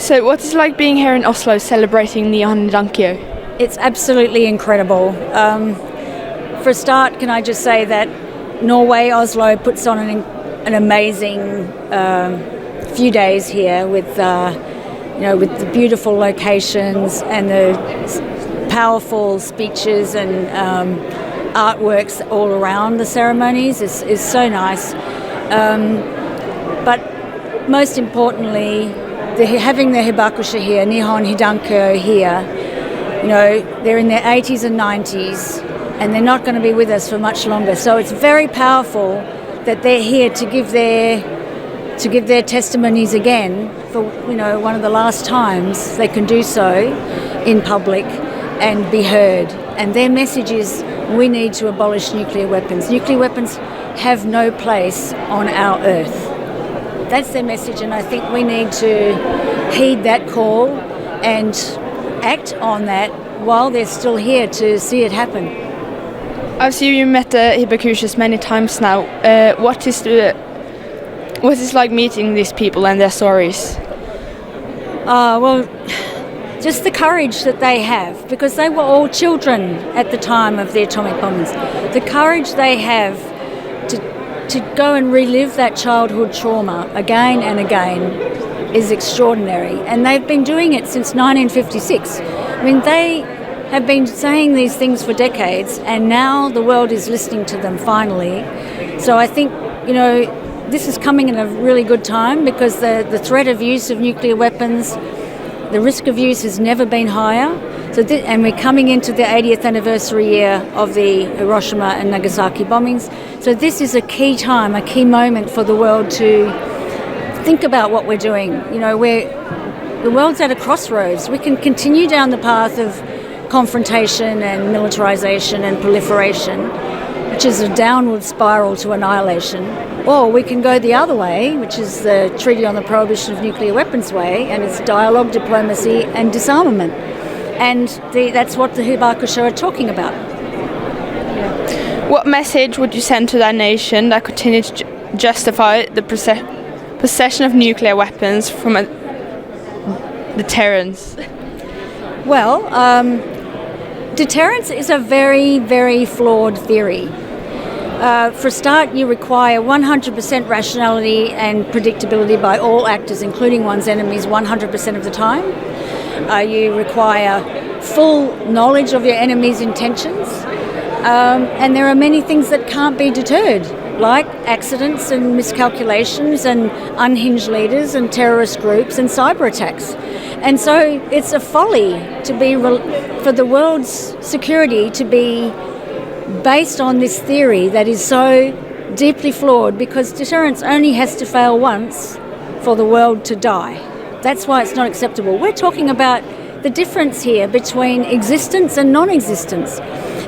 So what is it like being here in Oslo celebrating the Dankyo? It's absolutely incredible. For a start, can I just say that Norway, Oslo, puts on an amazing few days here with with the beautiful locations and the powerful speeches and artworks all around the ceremonies is so nice. But most importantly, having the hibakusha here, Nihon Hidankyo here, they're in their 80s and 90s, and they're not going to be with us for much longer. So it's very powerful that they're here to give their testimonies again for one of the last times they can do so in public and be heard. And their message is, we need to abolish nuclear weapons. Nuclear weapons have no place on our Earth. That's their message, and I think we need to heed that call and act on that while they're still here to see it happen. I've seen you met the hibakushas many times now. What is like meeting these people and their stories? Well, just the courage that they have, because they were all children at the time of the atomic bombings. The courage they have to go and relive that childhood trauma again and again is extraordinary. And they've been doing it since 1956. I mean, they have been saying these things for decades, and now the world is listening to them finally. So I think, this is coming in a really good time, because the threat of use of nuclear weapons, the risk of use has never been higher. And we're coming into the 80th anniversary year of the Hiroshima and Nagasaki bombings. So this is a key time, a key moment for the world to think about what we're doing. The world's at a crossroads. We can continue down the path of confrontation and militarization and proliferation, which is a downward spiral to annihilation. Or we can go the other way, which is the Treaty on the Prohibition of Nuclear Weapons way, and it's dialogue, diplomacy and disarmament. And that's what the hibakusha are talking about. What message would you send to that nation that continues to justify the possession of nuclear weapons from deterrence? Well, deterrence is a very, very flawed theory. For a start, you require 100% rationality and predictability by all actors, including one's enemies, 100% of the time. You require full knowledge of your enemy's intentions. And there are many things that can't be deterred, like accidents and miscalculations and unhinged leaders and terrorist groups and cyber attacks. And so it's a folly for the world's security to be based on this theory that is so deeply flawed, because deterrence only has to fail once for the world to die. That's why it's not acceptable. We're talking about the difference here between existence and non-existence.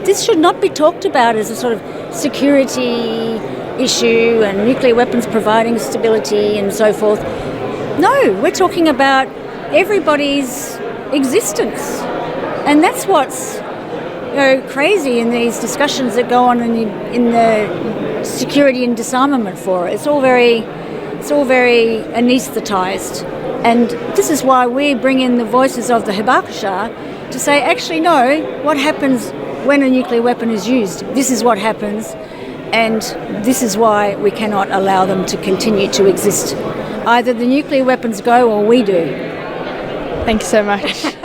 This should not be talked about as a sort of security issue and nuclear weapons providing stability and so forth. No, we're talking about everybody's existence. And that's what's crazy in these discussions that go on in the security and disarmament forum. It's all very anaesthetised. And this is why we bring in the voices of the hibakusha to say, actually, no, what happens when a nuclear weapon is used? This is what happens, and this is why we cannot allow them to continue to exist. Either the nuclear weapons go or we do. Thank you so much.